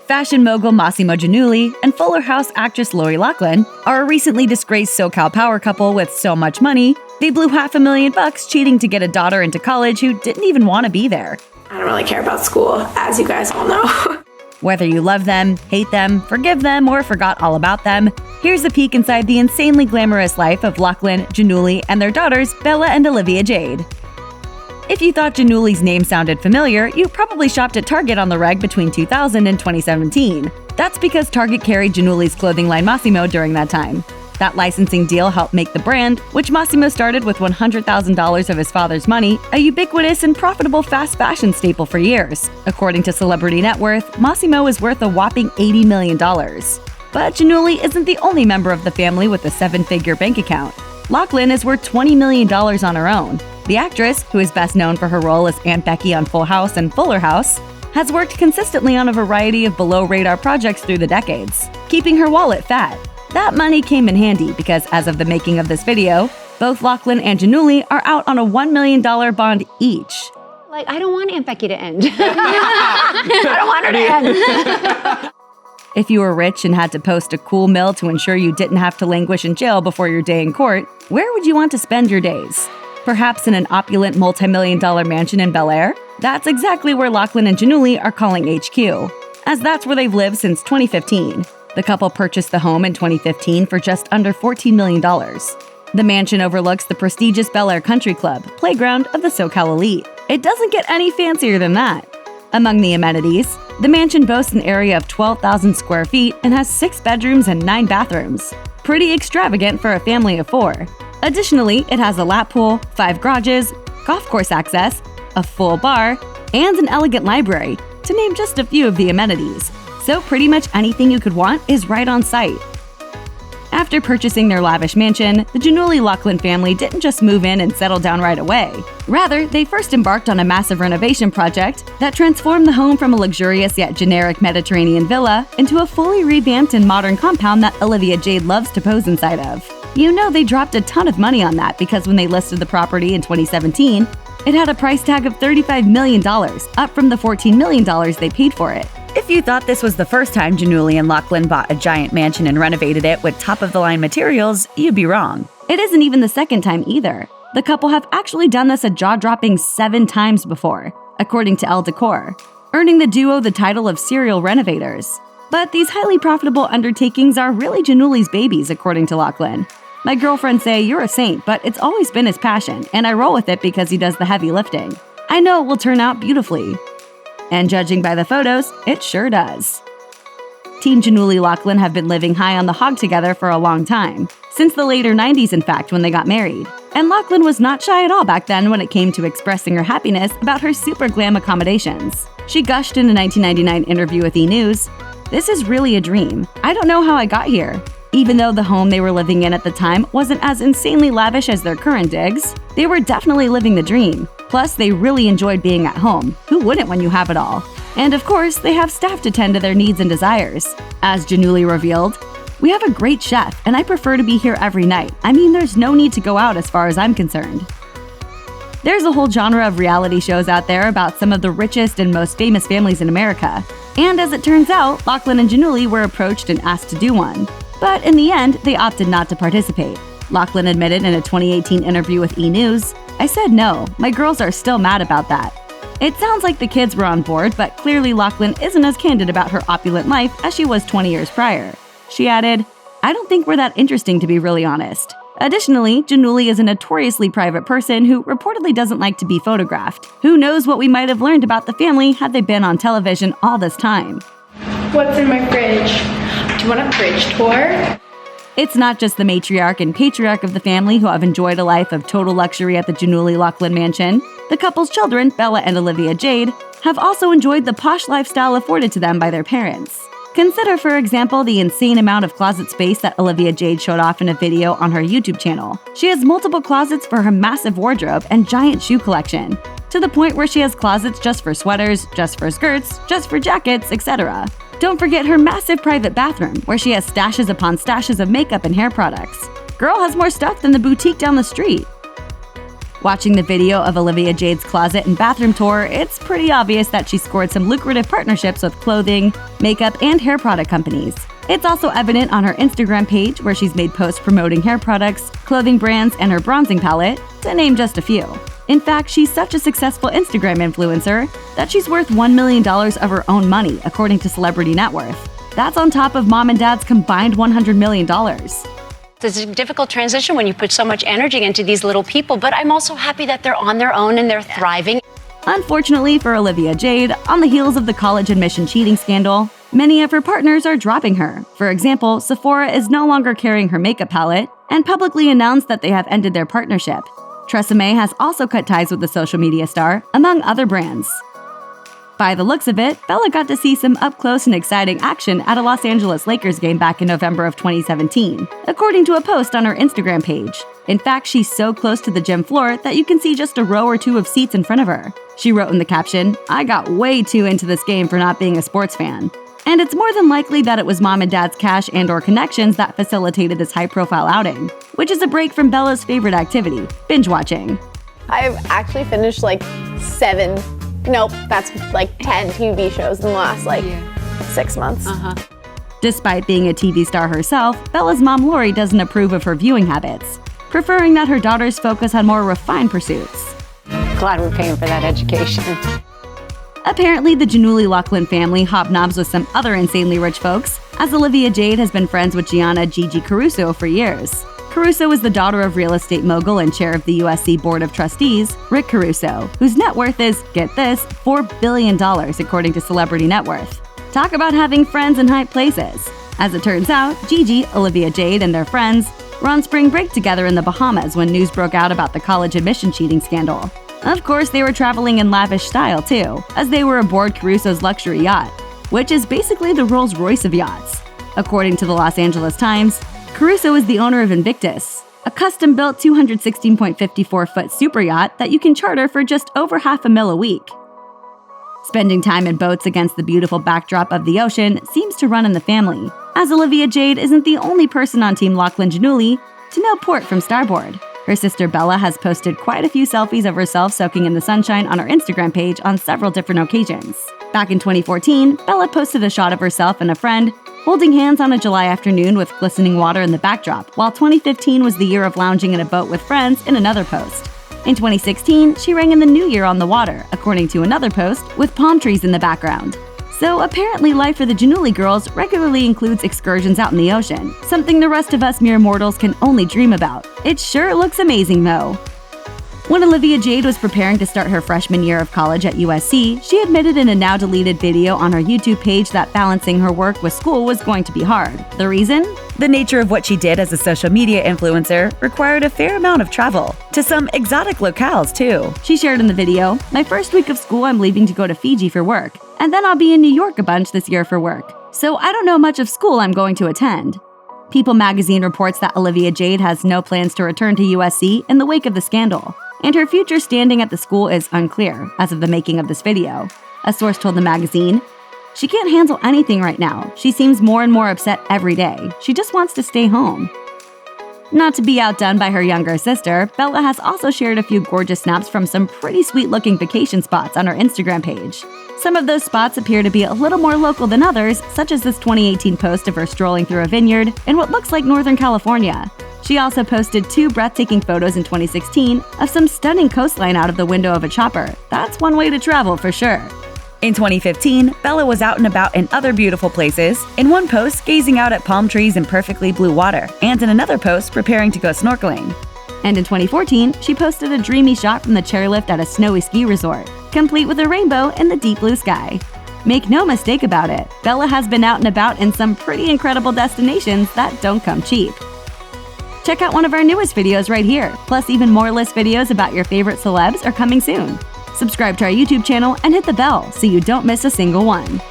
Fashion mogul Massimo Giannulli and Fuller House actress Lori Loughlin are a recently disgraced SoCal power couple with so much money, they blew $500,000 cheating to get a daughter into college who didn't even want to be there. I don't really care about school, as you guys all know. Whether you love them, hate them, forgive them, or forgot all about them, here's a peek inside the insanely glamorous life of Loughlin, Giannulli, and their daughters Bella and Olivia Jade. If you thought Giannulli's name sounded familiar, you probably shopped at Target on the reg between 2000 and 2017. That's because Target carried Giannulli's clothing line Mossimo during that time. That licensing deal helped make the brand, which Mossimo started with $100,000 of his father's money, a ubiquitous and profitable fast fashion staple for years. According to Celebrity Net Worth, Mossimo is worth a whopping $80 million. But Giannulli isn't the only member of the family with a seven-figure bank account. Loughlin is worth $20 million on her own. The actress, who is best known for her role as Aunt Becky on Full House and Fuller House, has worked consistently on a variety of below-radar projects through the decades, keeping her wallet fat. That money came in handy because as of the making of this video, both Loughlin and Giannulli are out on a $1 million bond each. I don't want Aunt Becky to end. I don't want her to end. If you were rich and had to post a cool mill to ensure you didn't have to languish in jail before your day in court, where would you want to spend your days? Perhaps in an opulent multi-million-dollar mansion in Bel Air? That's exactly where Loughlin and Giannulli are calling HQ, as that's where they've lived since 2015. The couple purchased the home in 2015 for just under $14 million. The mansion overlooks the prestigious Bel Air Country Club, playground of the SoCal elite. It doesn't get any fancier than that. Among the amenities, the mansion boasts an area of 12,000 square feet and has 6 bedrooms and 9 bathrooms. Pretty extravagant for a family of 4. Additionally, it has a lap pool, 5 garages, golf course access, a full bar, and an elegant library, to name just a few of the amenities. So pretty much anything you could want is right on site. After purchasing their lavish mansion, the Giannulli-Loughlin family didn't just move in and settle down right away. Rather, they first embarked on a massive renovation project that transformed the home from a luxurious yet generic Mediterranean villa into a fully revamped and modern compound that Olivia Jade loves to pose inside of. You know they dropped a ton of money on that because when they listed the property in 2017, it had a price tag of $35 million, up from the $14 million they paid for it. If you thought this was the first time Giannulli and Loughlin bought a giant mansion and renovated it with top-of-the-line materials, you'd be wrong. It isn't even the second time either. The couple have actually done this a jaw-dropping 7 times before, according to Elle Decor, earning the duo the title of serial renovators. But these highly profitable undertakings are really Giannulli's babies, according to Loughlin. My girlfriends say you're a saint, but it's always been his passion, and I roll with it because he does the heavy lifting. I know it will turn out beautifully. And judging by the photos, it sure does. Team Giannulli-Loughlin have been living high on the hog together for a long time, since the later 90s in fact when they got married. And Loughlin was not shy at all back then when it came to expressing her happiness about her super glam accommodations. She gushed in a 1999 interview with E! News, "This is really a dream. I don't know how I got here." Even though the home they were living in at the time wasn't as insanely lavish as their current digs, they were definitely living the dream. Plus, they really enjoyed being at home. Who wouldn't when you have it all? And of course, they have staff to tend to their needs and desires. As Giannulli revealed, "We have a great chef, and I prefer to be here every night. I mean, there's no need to go out as far as I'm concerned." There's a whole genre of reality shows out there about some of the richest and most famous families in America. And as it turns out, Loughlin and Giannulli were approached and asked to do one. But in the end, they opted not to participate. Loughlin admitted in a 2018 interview with E! News, "I said no, my girls are still mad about that." It sounds like the kids were on board, but clearly Loughlin isn't as candid about her opulent life as she was 20 years prior. She added, "I don't think we're that interesting to be really honest." Additionally, Giannulli is a notoriously private person who reportedly doesn't like to be photographed. Who knows what we might have learned about the family had they been on television all this time. What's in my fridge? Do you want a fridge tour? It's not just the matriarch and patriarch of the family who have enjoyed a life of total luxury at the Giannulli-Loughlin mansion. The couple's children, Bella and Olivia Jade, have also enjoyed the posh lifestyle afforded to them by their parents. Consider, for example, the insane amount of closet space that Olivia Jade showed off in a video on her YouTube channel. She has multiple closets for her massive wardrobe and giant shoe collection, to the point where she has closets just for sweaters, just for skirts, just for jackets, etc. Don't forget her massive private bathroom, where she has stashes upon stashes of makeup and hair products. Girl has more stuff than the boutique down the street. Watching the video of Olivia Jade's closet and bathroom tour, it's pretty obvious that she scored some lucrative partnerships with clothing, makeup, and hair product companies. It's also evident on her Instagram page, where she's made posts promoting hair products, clothing brands, and her bronzing palette, to name just a few. In fact, she's such a successful Instagram influencer that she's worth $1 million of her own money, according to Celebrity Net Worth. That's on top of mom and dad's combined $100 million. It's a difficult transition when you put so much energy into these little people, but I'm also happy that they're on their own and they're thriving. Unfortunately for Olivia Jade, on the heels of the college admission cheating scandal, many of her partners are dropping her. For example, Sephora is no longer carrying her makeup palette and publicly announced that they have ended their partnership. TRESemmé has also cut ties with the social media star, among other brands. By the looks of it, Bella got to see some up-close and exciting action at a Los Angeles Lakers game back in November of 2017, according to a post on her Instagram page. In fact, she's so close to the gym floor that you can see just a row or two of seats in front of her. She wrote in the caption, "I got way too into this game for not being a sports fan." And it's more than likely that it was mom and dad's cash and/or connections that facilitated this high-profile outing, which is a break from Bella's favorite activity, binge watching. I've actually finished like 10 TV shows in the last 6 months. Despite being a TV star herself, Bella's mom Lori doesn't approve of her viewing habits, preferring that her daughters focus on more refined pursuits. Glad we're paying for that education. Apparently, the Giannulli Loughlin family hobnobs with some other insanely rich folks, as Olivia Jade has been friends with Gianna Gigi Caruso for years. Caruso is the daughter of real estate mogul and chair of the USC Board of Trustees, Rick Caruso, whose net worth is, get this, $4 billion, according to Celebrity Net Worth. Talk about having friends in high places. As it turns out, Gigi, Olivia Jade, and their friends were on spring break together in the Bahamas when news broke out about the college admission cheating scandal. Of course, they were traveling in lavish style, too, as they were aboard Caruso's luxury yacht, which is basically the Rolls-Royce of yachts. According to the Los Angeles Times, Caruso is the owner of Invictus, a custom-built 216.54-foot super yacht that you can charter for just over $500,000 a week. Spending time in boats against the beautiful backdrop of the ocean seems to run in the family, as Olivia Jade isn't the only person on Team Loughlin Giannulli to know port from starboard. Her sister Bella has posted quite a few selfies of herself soaking in the sunshine on her Instagram page on several different occasions. Back in 2014, Bella posted a shot of herself and a friend holding hands on a July afternoon with glistening water in the backdrop, while 2015 was the year of lounging in a boat with friends in another post. In 2016, she rang in the new year on the water, according to another post, with palm trees in the background. So apparently life for the Giannulli girls regularly includes excursions out in the ocean, something the rest of us mere mortals can only dream about. It sure looks amazing though. When Olivia Jade was preparing to start her freshman year of college at USC, she admitted in a now-deleted video on her YouTube page that balancing her work with school was going to be hard. The reason? The nature of what she did as a social media influencer required a fair amount of travel, to some exotic locales too. She shared in the video, "My first week of school I'm leaving to go to Fiji for work, and then I'll be in New York a bunch this year for work. So I don't know much of school I'm going to attend." People magazine reports that Olivia Jade has no plans to return to USC in the wake of the scandal, and her future standing at the school is unclear as of the making of this video. A source told the magazine, "She can't handle anything right now. She seems more and more upset every day. She just wants to stay home." Not to be outdone by her younger sister, Bella has also shared a few gorgeous snaps from some pretty sweet-looking vacation spots on her Instagram page. Some of those spots appear to be a little more local than others, such as this 2018 post of her strolling through a vineyard in what looks like Northern California. She also posted 2 breathtaking photos in 2016 of some stunning coastline out of the window of a chopper. That's one way to travel for sure. In 2015, Bella was out and about in other beautiful places, in one post gazing out at palm trees and perfectly blue water, and in another post preparing to go snorkeling. And in 2014, she posted a dreamy shot from the chairlift at a snowy ski resort, complete with a rainbow in the deep blue sky. Make no mistake about it, Bella has been out and about in some pretty incredible destinations that don't come cheap. Check out one of our newest videos right here, plus even more list videos about your favorite celebs are coming soon. Subscribe to our YouTube channel and hit the bell so you don't miss a single one.